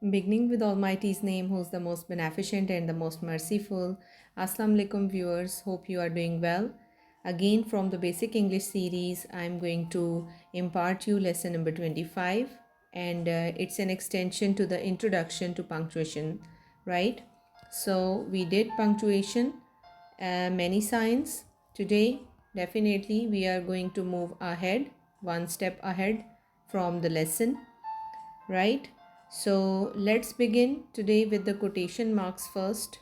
Beginning with Almighty's name, who's the most beneficent and the most merciful. Assalamu alaikum viewers, hope you are doing well. Again from the basic English series, I'm going to impart you lesson number 25, and it's an extension to the introduction to punctuation, right? So we did punctuation, many signs. Today, definitely we are going to move ahead, one step ahead from the lesson, right? So let's begin today with the quotation marks first.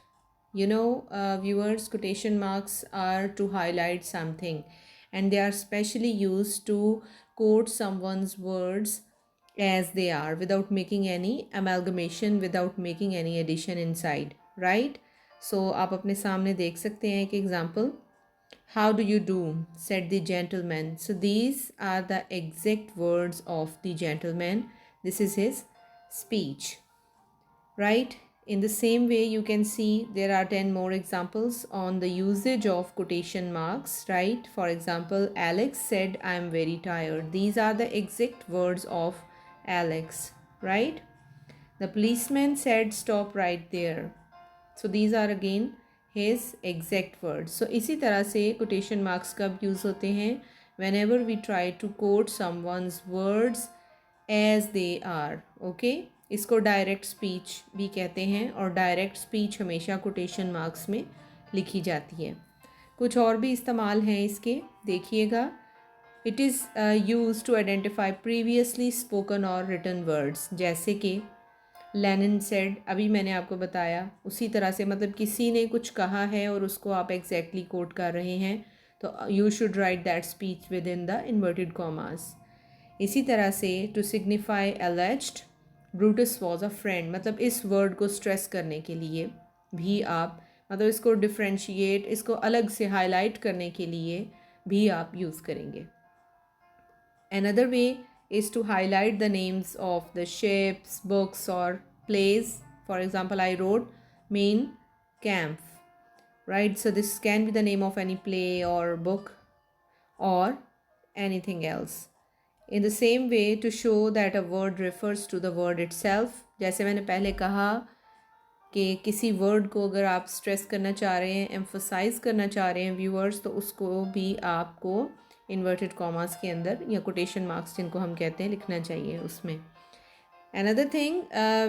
Viewers, quotation marks are to highlight something, and they are specially used to quote someone's words as they are without making any amalgamation, without making any addition inside, right? So आप अपने सामने देख सकते हैं एक example. How do you do? Said the gentleman. So these are the exact words of the gentleman. This is his speech, right? In the same way, you can see there are 10 more examples on the usage of quotation marks, right? For example, Alex said, I'm very tired. These are the exact words of Alex, right? The policeman said, stop right there. So these are again his exact words. So इसी तरह से quotation marks कब use होते हैं? Whenever we try to quote someone's words as they are, okay? इसको direct speech भी कहते हैं, और डायरेक्ट स्पीच हमेशा कोटेशन मार्क्स में लिखी जाती है. कुछ और भी इस्तेमाल हैं इसके, देखिएगा. It is use to identify previously spoken और रिटन वर्ड्स, जैसे कि लेनिन सेड, अभी मैंने आपको बताया. उसी तरह से मतलब किसी ने कुछ कहा है और उसको आप एग्जैक्टली कोट कर रहे हैं, तो you should write that speech within the inverted commas. इसी तरह से to signify alleged Brutus was a friend, मतलब इस वर्ड को स्ट्रेस करने के लिए भी आप, मतलब इसको डिफ्रेंशिएट, इसको अलग से हाईलाइट करने के लिए भी आप यूज़ करेंगे. Another way is to highlight the names of the ships, books, or plays. For example, I wrote Mein Kampf, right? So this can be the name of any play or book or anything else. In the same way, to show that a word refers to the word itself. जैसे मैंने पहले कहा कि किसी word को अगर आप stress करना चाह रहे हैं, एम्फोसाइज करना चाह रहे हैं व्यूअर्स, तो उसको भी आपको इन्वर्टेड कॉमास के अंदर या कोटेशन मार्क्स जिनको हम कहते हैं लिखना चाहिए उसमें. Another thing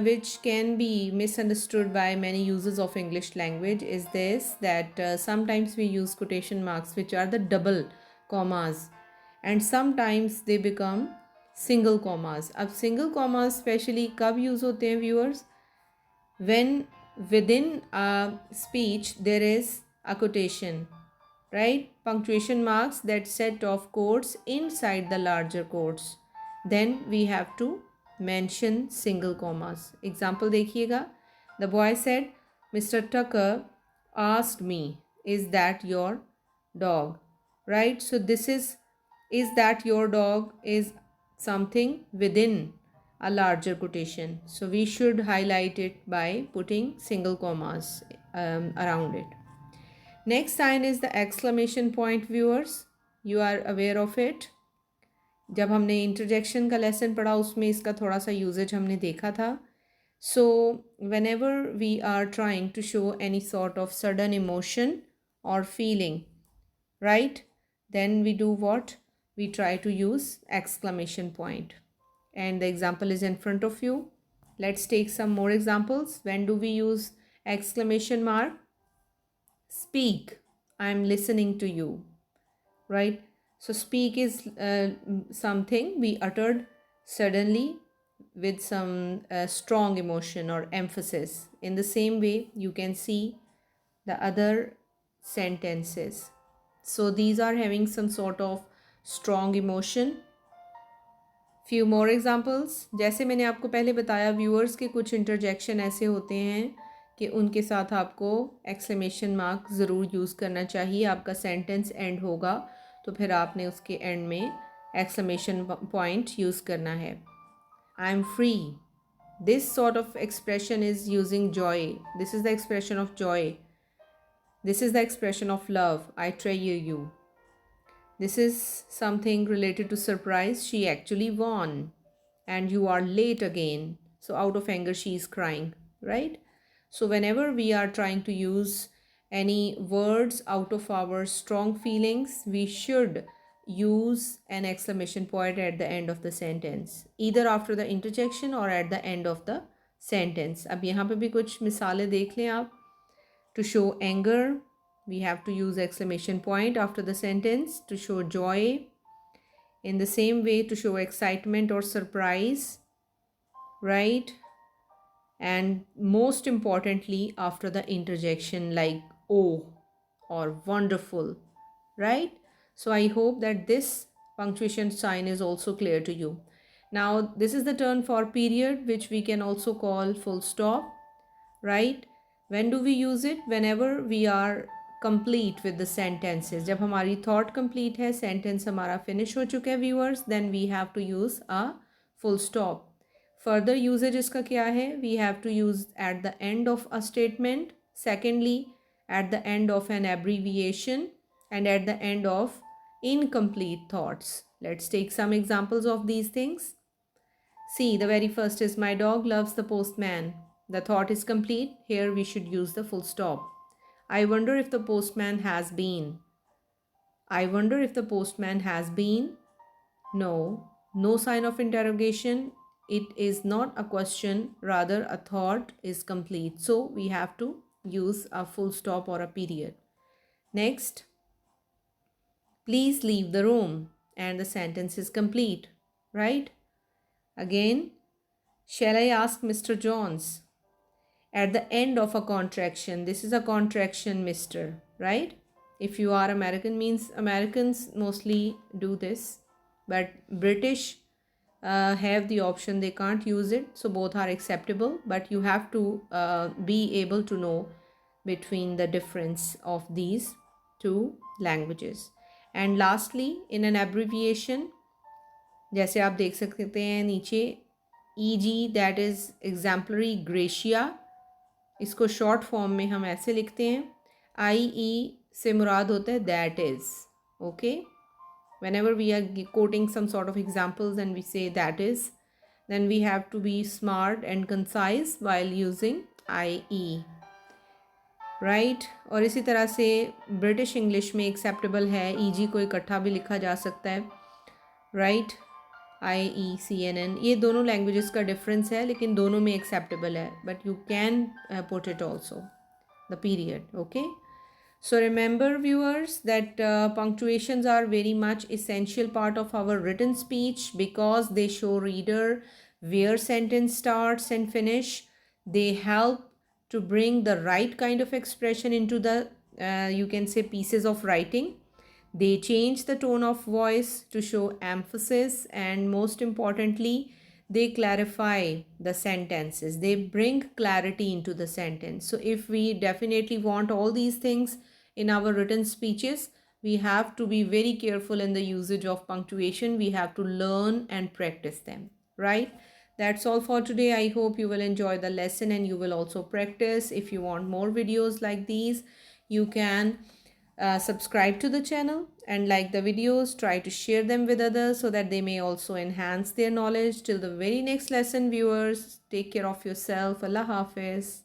which can be misunderstood by many users of English language is this, that sometimes we use quotation marks which are the double commas, and sometimes they become single commas. अब single commas specially कब use होते हैं viewers? When within a speech there is a quotation, right? Punctuation marks that set of quotes inside the larger quotes. Then we have to mention single commas. Example देखिएगा. The boy said, Mr. Tucker asked me, is that your dog? Right? So this is that your dog is something within a larger quotation. So we should highlight it by putting single commas around it. Next sign is the exclamation point viewers. You are aware of it. जब हमने interjection का lesson पढ़ा उसमें इसका थोड़ा सा usage हमने देखा था. So whenever we are trying to show any sort of sudden emotion or feeling, right, then we do what? We try to use exclamation point. And the example is in front of you. Let's take some more examples. When do we use exclamation mark? Speak, I'm listening to you, right? So speak is something we uttered suddenly with some strong emotion or emphasis. In the same way, you can see the other sentences. So these are having some sort of strong emotion. Few more examples. जैसे मैंने आपको पहले बताया, viewers के कुछ interjection ऐसे होते हैं कि उनके साथ आपको एक्सक्लेमेशन मार्क ज़रूर यूज़ करना चाहिए. आपका सेंटेंस एंड होगा तो फिर आपने उसके एंड में एक्सक्लेमेशन पॉइंट यूज़ करना है. I am free. This sort of expression is using Joy. This is the expression of Joy. This is the expression of love. I treasure you. This is something related to surprise. She actually won. And you are late again. So out of anger, she is crying, right? So whenever we are trying to use any words out of our strong feelings, we should use an exclamation point at the end of the sentence, either after the interjection or at the end of the sentence. अब यहाँ पे भी कुछ मिसालें देख लें आप. To show anger, we have to use exclamation point after the sentence. To show joy, in the same way, to show excitement or surprise, right? And most importantly, after the interjection like oh or wonderful, right? So I hope that this punctuation sign is also clear to you. Now this is the turn for period, which we can also call full stop, right? When do we use it? Whenever we are complete with the sentences. जब हमारी thought complete है, sentence हमारा finish हो चुका है viewers, then we have to use a full stop. Further usage इसका क्या है? We have to use at the end of a statement. Secondly, at the end of an abbreviation, and at the end of incomplete thoughts. Let's take some examples of these things. See, the very first is my dog loves the postman. The thought is complete. Here we should use the full stop. I wonder if the postman has been. I wonder if the postman has been. No, no sign of interrogation. It is not a question, rather a thought is complete. So we have to use a full stop or a period. Next, please leave the room, and the sentence is complete, right? Again, shall I ask Mr. Jones? At the end of a contraction, this is a contraction, Mr., right? If you are American, means Americans mostly do this, but British have the option, they can't use it, so both are acceptable, but you have to be able to know between the difference of these two languages. And lastly, in an abbreviation, जैसे आप देख सकते हैं नीचे EG, that is exemplary gratia, इसको short form में हम ऐसे लिखते हैं. IE से मुराद होता है that is. Okay, whenever we are quoting some sort of examples and we say that is, then we have to be smart and concise while using IE, right? और इसी तरह से ब्रिटिश इंग्लिश में acceptable है, EG को इकट्ठा भी लिखा जा सकता है, right? IECNN, ये दोनों लैंग्वेजेस का डिफरेंस है, लेकिन दोनों में एक्सेप्टेबल है, but you can put it also the period. Okay, so remember viewers that punctuations are very much essential part of our written speech because they show reader where sentence starts and finish. They help to bring the right kind of expression into the you can say pieces of writing. They change the tone of voice to show emphasis, and most importantly, they clarify the sentences. They bring clarity into the sentence. So if we definitely want all these things in our written speeches, we have to be very careful in the usage of punctuation. We have to learn and practice them, right? That's all for today. I hope you will enjoy the lesson and you will also practice. If you want more videos like these, you can subscribe to the channel and like the videos. Try to share them with others so that they may also enhance their knowledge. Till the very next lesson, viewers, take care of yourself. Allah Hafiz.